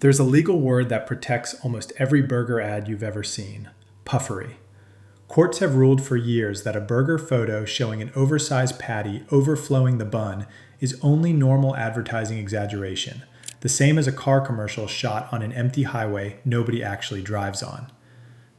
There's a legal word that protects almost every burger ad you've ever seen: puffery. Courts have ruled for years that a burger photo showing an oversized patty overflowing the bun is only normal advertising exaggeration, the same as a car commercial shot on an empty highway nobody actually drives on.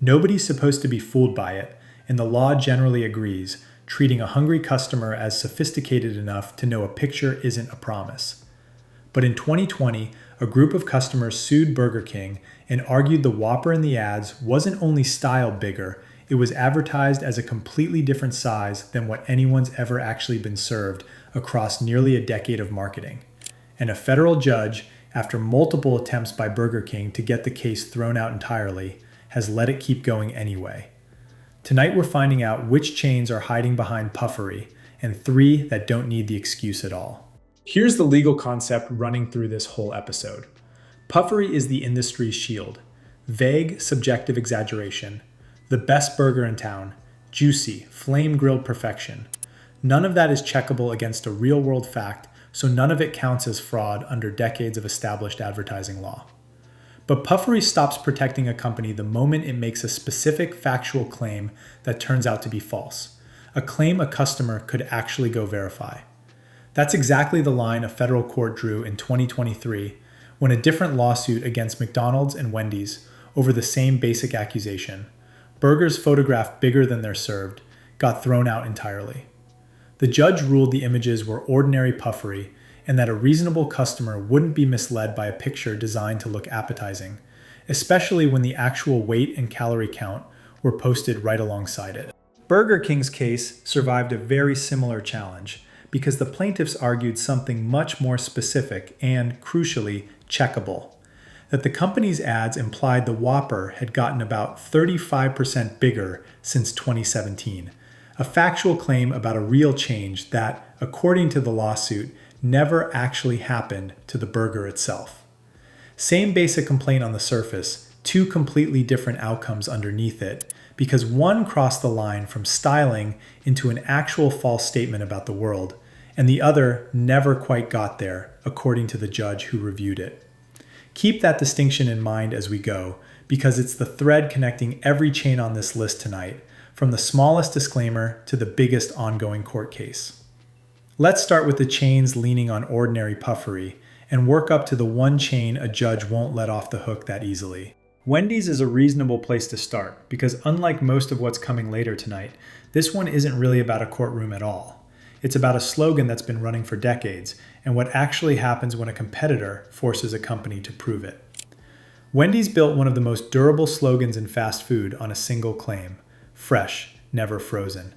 Nobody's supposed to be fooled by it, and the law generally agrees, treating a hungry customer as sophisticated enough to know a picture isn't a promise. But in 2020, a group of customers sued Burger King and argued the Whopper in the ads wasn't only styled bigger, it was advertised as a completely different size than what anyone's ever actually been served across nearly a decade of marketing. And a federal judge, after multiple attempts by Burger King to get the case thrown out entirely, has let it keep going anyway. Tonight we're finding out which chains are hiding behind puffery, and 3 that don't need the excuse at all. Here's the legal concept running through this whole episode. Puffery is the industry's shield. Vague, subjective exaggeration. The best burger in town. Juicy, flame-grilled perfection. None of that is checkable against a real-world fact, so none of it counts as fraud under decades of established advertising law. But puffery stops protecting a company the moment it makes a specific factual claim that turns out to be false, a claim a customer could actually go verify. That's exactly the line a federal court drew in 2023 when a different lawsuit against McDonald's and Wendy's over the same basic accusation, burgers photographed bigger than they're served, got thrown out entirely. The judge ruled the images were ordinary puffery and that a reasonable customer wouldn't be misled by a picture designed to look appetizing, especially when the actual weight and calorie count were posted right alongside it. Burger King's case survived a very similar challenge because the plaintiffs argued something much more specific and, crucially, checkable: that the company's ads implied the Whopper had gotten about 35% bigger since 2017, a factual claim about a real change that, according to the lawsuit, never actually happened to the burger itself. Same basic complaint on the surface, 2 completely different outcomes underneath it, because one crossed the line from styling into an actual false statement about the world, and the other never quite got there, according to the judge who reviewed it. Keep that distinction in mind as we go, because it's the thread connecting every chain on this list tonight, from the smallest disclaimer to the biggest ongoing court case. Let's start with the chains leaning on ordinary puffery, and work up to the one chain a judge won't let off the hook that easily. Wendy's is a reasonable place to start, because unlike most of what's coming later tonight, this one isn't really about a courtroom at all. It's about a slogan that's been running for decades, and what actually happens when a competitor forces a company to prove it. Wendy's built one of the most durable slogans in fast food on a single claim: fresh, never frozen.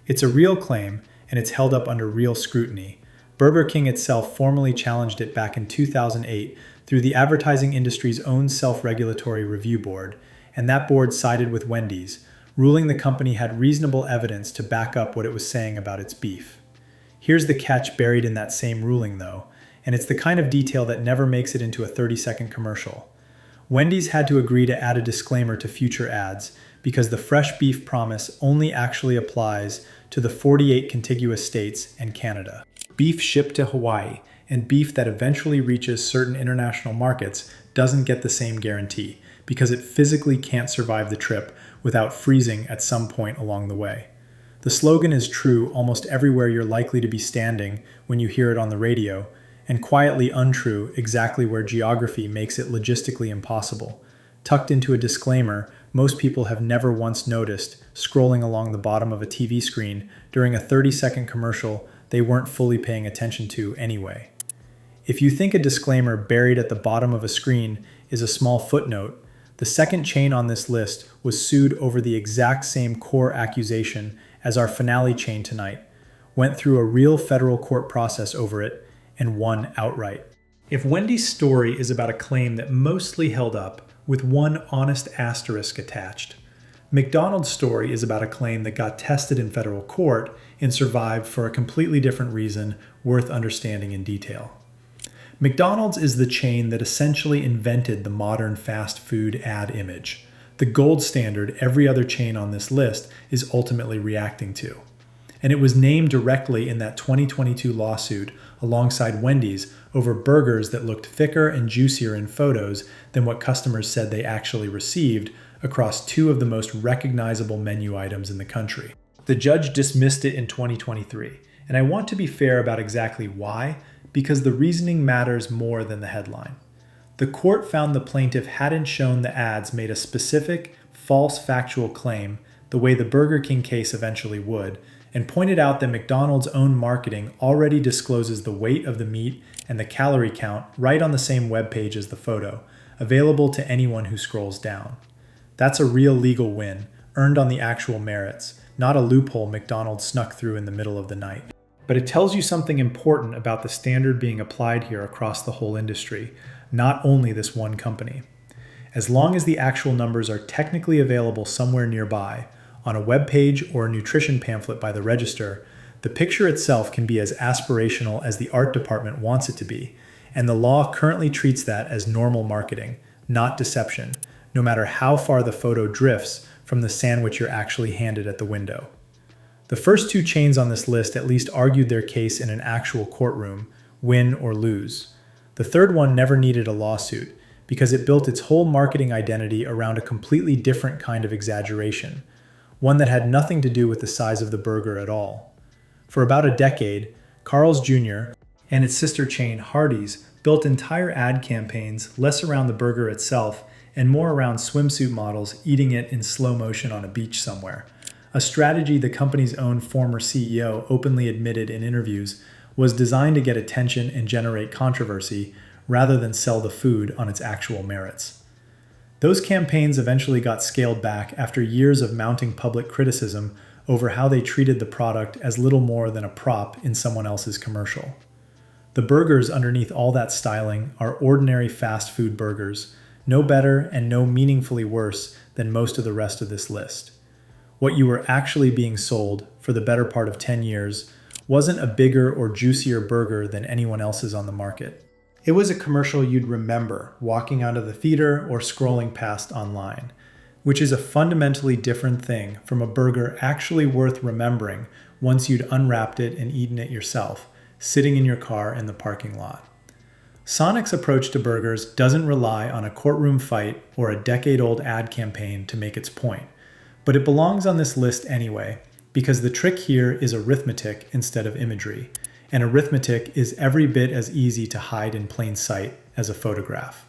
It's a real claim, and it's held up under real scrutiny. Burger King itself formally challenged it back in 2008 through the advertising industry's own self-regulatory review board, and that board sided with Wendy's, ruling the company had reasonable evidence to back up what it was saying about its beef. Here's the catch buried in that same ruling, though, and it's the kind of detail that never makes it into a 30-second commercial. Wendy's had to agree to add a disclaimer to future ads because the fresh beef promise only actually applies to the 48 contiguous states and Canada. Beef shipped to Hawaii and beef that eventually reaches certain international markets doesn't get the same guarantee because it physically can't survive the trip without freezing at some point along the way. The slogan is true almost everywhere you're likely to be standing when you hear it on the radio, and quietly untrue exactly where geography makes it logistically impossible. Tucked into a disclaimer most people have never once noticed scrolling along the bottom of a TV screen during a 30-second commercial they weren't fully paying attention to anyway. If you think a disclaimer buried at the bottom of a screen is a small footnote, the second chain on this list was sued over the exact same core accusation as our finale chain tonight, went through a real federal court process over it, and won outright. If Wendy's story is about a claim that mostly held up, with one honest asterisk attached, McDonald's story is about a claim that got tested in federal court and survived for a completely different reason worth understanding in detail. McDonald's is the chain that essentially invented the modern fast food ad image, the gold standard every other chain on this list is ultimately reacting to. and it was named directly in that 2022 lawsuit alongside Wendy's over burgers that looked thicker and juicier in photos than what customers said they actually received across two of the most recognizable menu items in the country. The judge dismissed it in 2023, and I want to be fair about exactly why, because the reasoning matters more than the headline. The court found the plaintiff hadn't shown the ads made a specific, false factual claim the way the Burger King case eventually would, and pointed out that McDonald's own marketing already discloses the weight of the meat and the calorie count right on the same webpage as the photo, available to anyone who scrolls down. That's a real legal win, earned on the actual merits, not a loophole McDonald's snuck through in the middle of the night. But it tells you something important about the standard being applied here across the whole industry, not only this one company. As long as the actual numbers are technically available somewhere nearby, on a web page or a nutrition pamphlet by the register, the picture itself can be as aspirational as the art department wants it to be, and the law currently treats that as normal marketing, not deception, no matter how far the photo drifts from the sandwich you're actually handed at the window. The first two chains on this list at least argued their case in an actual courtroom, win or lose. The third one never needed a lawsuit, because it built its whole marketing identity around a completely different kind of exaggeration, one that had nothing to do with the size of the burger at all. For about a decade, Carl's Jr. and its sister chain Hardee's built entire ad campaigns less around the burger itself and more around swimsuit models eating it in slow motion on a beach somewhere, a strategy the company's own former CEO openly admitted in interviews was designed to get attention and generate controversy rather than sell the food on its actual merits. Those campaigns eventually got scaled back after years of mounting public criticism over how they treated the product as little more than a prop in someone else's commercial. The burgers underneath all that styling are ordinary fast food burgers, no better and no meaningfully worse than most of the rest of this list. What you were actually being sold for the better part of 10 years wasn't a bigger or juicier burger than anyone else's on the market. It was a commercial you'd remember walking out of the theater or scrolling past online, which is a fundamentally different thing from a burger actually worth remembering once you'd unwrapped it and eaten it yourself, sitting in your car in the parking lot. Sonic's approach to burgers doesn't rely on a courtroom fight or a decade-old ad campaign to make its point, but it belongs on this list anyway, because the trick here is arithmetic instead of imagery, and arithmetic is every bit as easy to hide in plain sight as a photograph.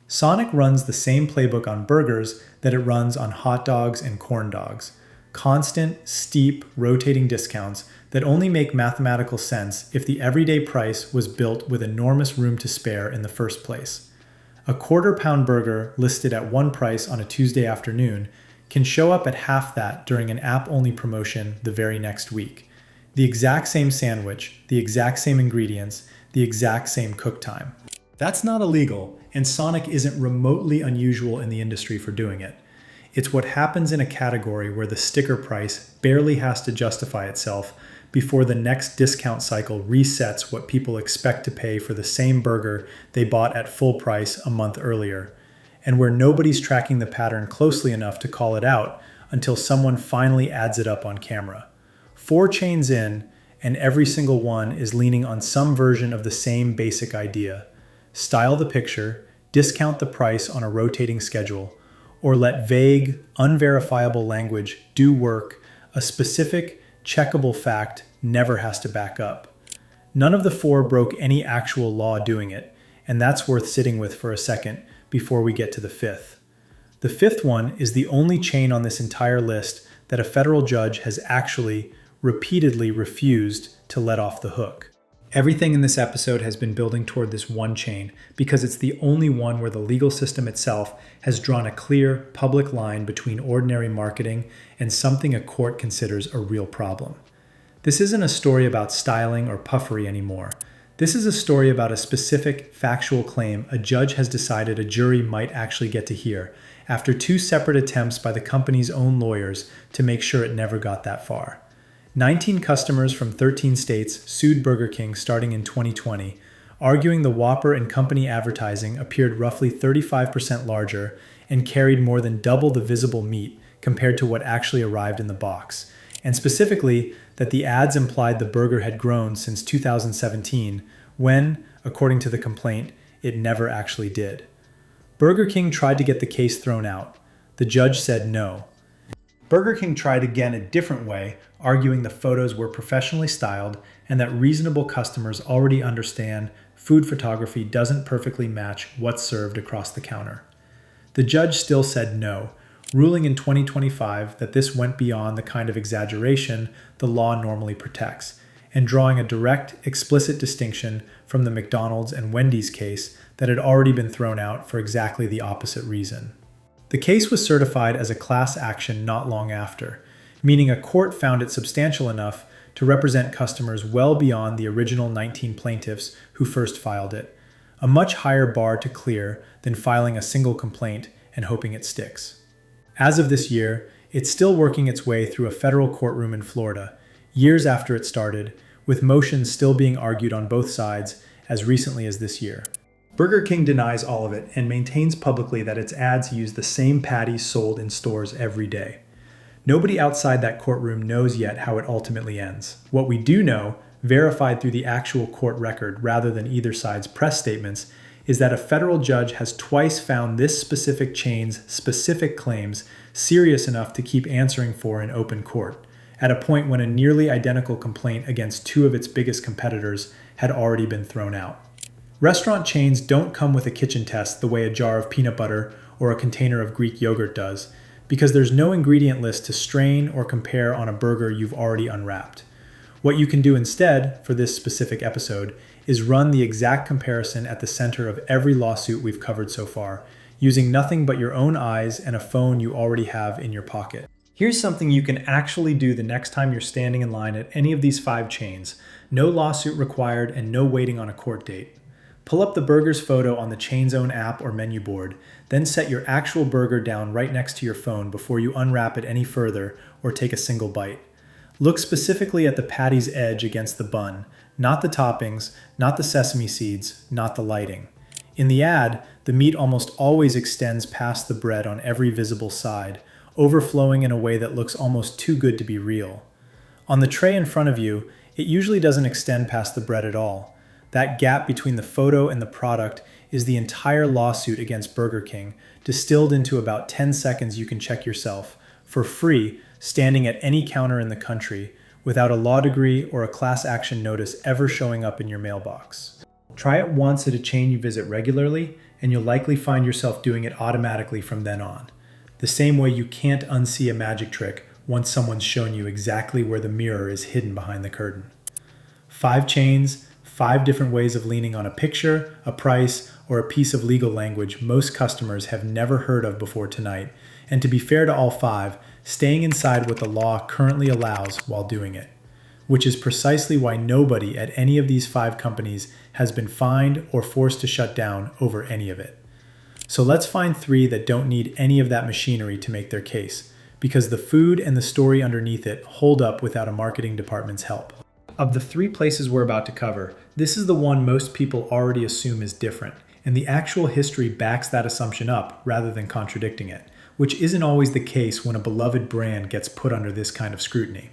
Sonic runs the same playbook on burgers that it runs on hot dogs and corn dogs. Constant, steep, rotating discounts that only make mathematical sense if the everyday price was built with enormous room to spare in the first place. A quarter-pound burger listed at one price on a Tuesday afternoon can show up at half that during an app-only promotion the very next week. The exact same sandwich, the exact same ingredients, the exact same cook time. That's not illegal, and Sonic isn't remotely unusual in the industry for doing it. It's what happens in a category where the sticker price barely has to justify itself before the next discount cycle resets what people expect to pay for the same burger they bought at full price a month earlier, and where nobody's tracking the pattern closely enough to call it out until someone finally adds it up on camera. 4 chains in, and every single one is leaning on some version of the same basic idea. Style the picture, discount the price on a rotating schedule, or let vague, unverifiable language do work a specific, checkable fact never has to back up. None of the 4 broke any actual law doing it, and that's worth sitting with for a second before we get to the 5th. The 5th one is the only chain on this entire list that a federal judge has actually repeatedly refused to let off the hook. Everything in this episode has been building toward this one chain because it's the only one where the legal system itself has drawn a clear, public line between ordinary marketing and something a court considers a real problem. This isn't a story about styling or puffery anymore. This is a story about a specific, factual claim a judge has decided a jury might actually get to hear after 2 separate attempts by the company's own lawyers to make sure it never got that far. 19 customers from 13 states sued Burger King starting in 2020, arguing the Whopper and company advertising appeared roughly 35% larger and carried more than double the visible meat compared to what actually arrived in the box, and specifically that the ads implied the burger had grown since 2017, when, according to the complaint, it never actually did. Burger King tried to get the case thrown out. The judge said no. Burger King tried again a different way, arguing the photos were professionally styled and that reasonable customers already understand food photography doesn't perfectly match what's served across the counter. The judge still said no, ruling in 2025 that this went beyond the kind of exaggeration the law normally protects, and drawing a direct, explicit distinction from the McDonald's and Wendy's case that had already been thrown out for exactly the opposite reason. The case was certified as a class action not long after, meaning a court found it substantial enough to represent customers well beyond the original 19 plaintiffs who first filed it, a much higher bar to clear than filing a single complaint and hoping it sticks. As of this year, it's still working its way through a federal courtroom in Florida, years after it started, with motions still being argued on both sides as recently as this year. Burger King denies all of it and maintains publicly that its ads use the same patties sold in stores every day. Nobody outside that courtroom knows yet how it ultimately ends. What we do know, verified through the actual court record rather than either side's press statements, is that a federal judge has twice found this specific chain's specific claims serious enough to keep answering for in open court, at a point when a nearly identical complaint against two of its biggest competitors had already been thrown out. Restaurant chains don't come with a kitchen test the way a jar of peanut butter or a container of Greek yogurt does, because there's no ingredient list to strain or compare on a burger you've already unwrapped. What you can do instead, for this specific episode, is run the exact comparison at the center of every lawsuit we've covered so far, using nothing but your own eyes and a phone you already have in your pocket. Here's something you can actually do the next time you're standing in line at any of these 5 chains. No lawsuit required and no waiting on a court date. Pull up the burger's photo on the chain's own app or menu board, then set your actual burger down right next to your phone before you unwrap it any further or take a single bite. Look specifically at the patty's edge against the bun, not the toppings, not the sesame seeds, not the lighting. In the ad, the meat almost always extends past the bread on every visible side, overflowing in a way that looks almost too good to be real. On the tray in front of you, it usually doesn't extend past the bread at all. That gap between the photo and the product is the entire lawsuit against Burger King, distilled into about 10 seconds you can check yourself, for free, standing at any counter in the country, without a law degree or a class action notice ever showing up in your mailbox. Try it once at a chain you visit regularly, and you'll likely find yourself doing it automatically from then on. The same way you can't unsee a magic trick once someone's shown you exactly where the mirror is hidden behind the curtain. 5 chains, 5 different ways of leaning on a picture, a price, or a piece of legal language most customers have never heard of before tonight, and to be fair to all 5, staying inside what the law currently allows while doing it, which is precisely why nobody at any of these 5 companies has been fined or forced to shut down over any of it. So let's find 3 that don't need any of that machinery to make their case, because the food and the story underneath it hold up without a marketing department's help. Of the 3 places we're about to cover, this is the one most people already assume is different, and the actual history backs that assumption up rather than contradicting it, which isn't always the case when a beloved brand gets put under this kind of scrutiny.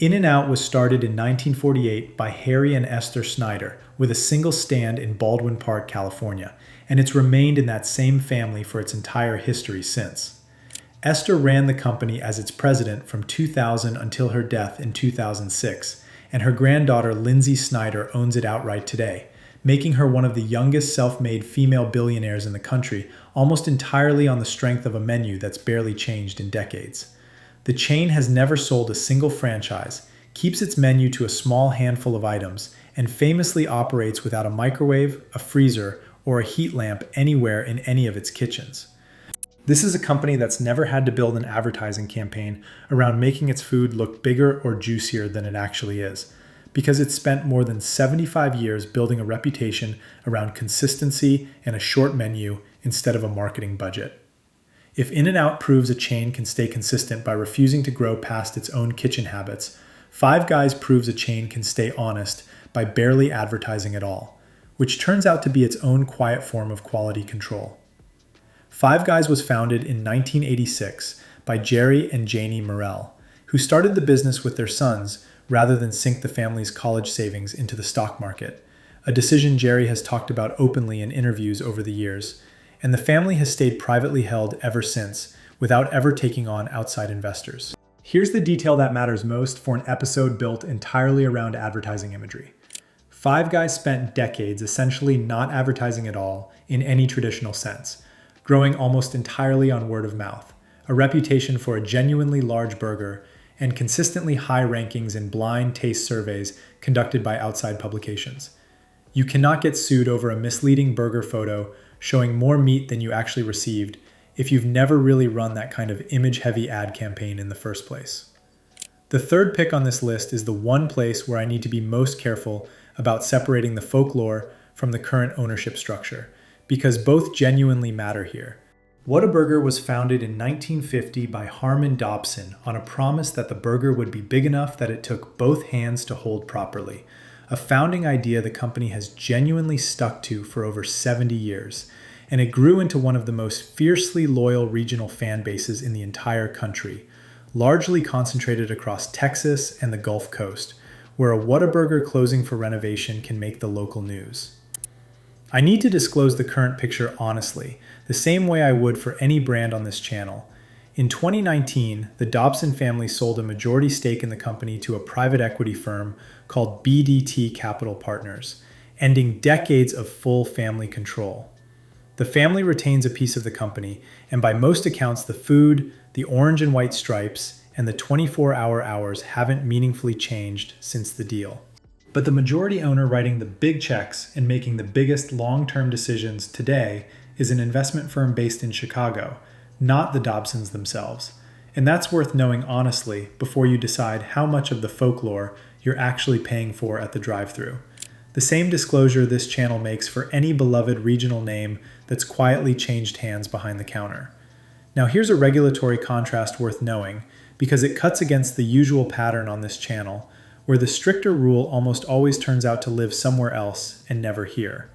In-N-Out was started in 1948 by Harry and Esther Snyder with a single stand in Baldwin Park, California, and it's remained in that same family for its entire history since. Esther ran the company as its president from 2000 until her death in 2006, and her granddaughter Lindsay Snyder owns it outright today, making her one of the youngest self-made female billionaires in the country, almost entirely on the strength of a menu that's barely changed in decades. The chain has never sold a single franchise, keeps its menu to a small handful of items, and famously operates without a microwave, a freezer, or a heat lamp anywhere in any of its kitchens. This is a company that's never had to build an advertising campaign around making its food look bigger or juicier than it actually is, because it's spent more than 75 years building a reputation around consistency and a short menu instead of a marketing budget. If In-N-Out proves a chain can stay consistent by refusing to grow past its own kitchen habits, Five Guys proves a chain can stay honest by barely advertising at all, which turns out to be its own quiet form of quality control. Five Guys was founded in 1986 by Jerry and Janie Morrell, who who started the business with their sons rather than sink the family's college savings into the stock market, a decision Jerry has talked about openly in interviews over the years, and the family has stayed privately held ever since, without ever taking on outside investors. Here's the detail that matters most for an episode built entirely around advertising imagery. Five Guys spent decades essentially not advertising at all in any traditional sense, growing almost entirely on word of mouth, a reputation for a genuinely large burger, and consistently high rankings in blind taste surveys conducted by outside publications. You cannot get sued over a misleading burger photo showing more meat than you actually received if you've never really run that kind of image-heavy ad campaign in the first place. The third pick on this list is the one place where I need to be most careful about separating the folklore from the current ownership structure, because both genuinely matter here. Whataburger was founded in 1950 by Harmon Dobson on a promise that the burger would be big enough that it took both hands to hold properly, a founding idea the company has genuinely stuck to for over 70 years, and it grew into one of the most fiercely loyal regional fan bases in the entire country, largely concentrated across Texas and the Gulf Coast, where a Whataburger closing for renovation can make the local news. I need to disclose the current picture honestly, the same way I would for any brand on this channel. In 2019, the Dobson family sold a majority stake in the company to a private equity firm called BDT Capital Partners, ending decades of full family control. The family retains a piece of the company, and by most accounts the food, the orange and white stripes, and the 24-hour hours haven't meaningfully changed since the deal. But the majority owner writing the big checks and making the biggest long-term decisions today is an investment firm based in Chicago, not the Dobsons themselves. And that's worth knowing honestly before you decide how much of the folklore you're actually paying for at the drive-thru. The same disclosure this channel makes for any beloved regional name that's quietly changed hands behind the counter. Now here's a regulatory contrast worth knowing, because it cuts against the usual pattern on this channel, where the stricter rule almost always turns out to live somewhere else and never here.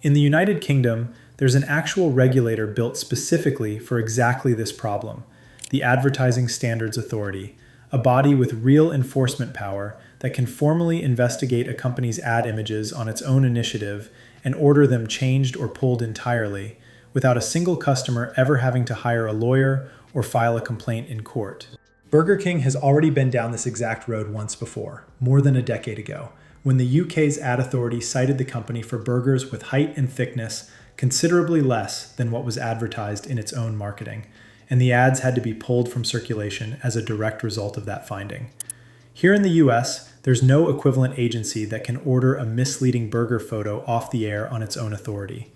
In the United Kingdom, there's an actual regulator built specifically for exactly this problem, the Advertising Standards Authority, a body with real enforcement power that can formally investigate a company's ad images on its own initiative and order them changed or pulled entirely, without a single customer ever having to hire a lawyer or file a complaint in court. Burger King has already been down this exact road once before, more than a decade ago, when the UK's ad authority cited the company for burgers with height and thickness considerably less than what was advertised in its own marketing, and the ads had to be pulled from circulation as a direct result of that finding. Here in the US, there's no equivalent agency that can order a misleading burger photo off the air on its own authority.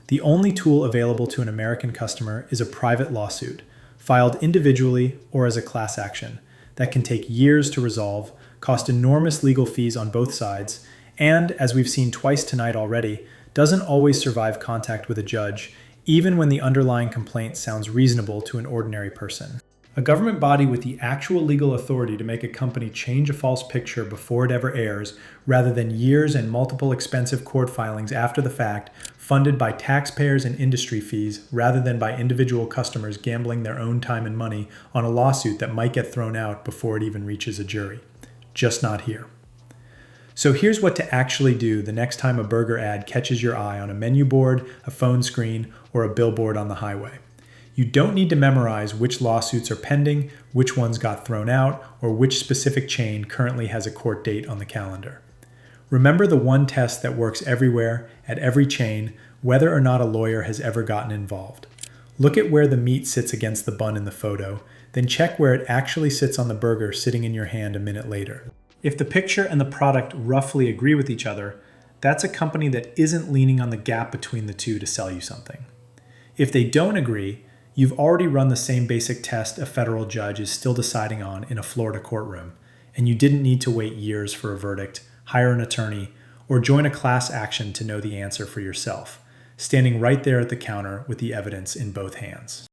The only tool available to an American customer is a private lawsuit, filed individually or as a class action, that can take years to resolve, cost enormous legal fees on both sides, and, as we've seen twice tonight already, doesn't always survive contact with a judge, even when the underlying complaint sounds reasonable to an ordinary person. A government body with the actual legal authority to make a company change a false picture before it ever airs, rather than years and multiple expensive court filings after the fact, funded by taxpayers and industry fees, rather than by individual customers gambling their own time and money on a lawsuit that might get thrown out before it even reaches a jury. Just not here. So here's what to actually do the next time a burger ad catches your eye on a menu board, a phone screen, or a billboard on the highway. You don't need to memorize which lawsuits are pending, which ones got thrown out, or which specific chain currently has a court date on the calendar. Remember the one test that works everywhere, at every chain, whether or not a lawyer has ever gotten involved. Look at where the meat sits against the bun in the photo, then check where it actually sits on the burger sitting in your hand a minute later. If the picture and the product roughly agree with each other, that's a company that isn't leaning on the gap between the two to sell you something. If they don't agree, you've already run the same basic test a federal judge is still deciding on in a Florida courtroom, and you didn't need to wait years for a verdict, hire an attorney, or join a class action to know the answer for yourself, standing right there at the counter with the evidence in both hands.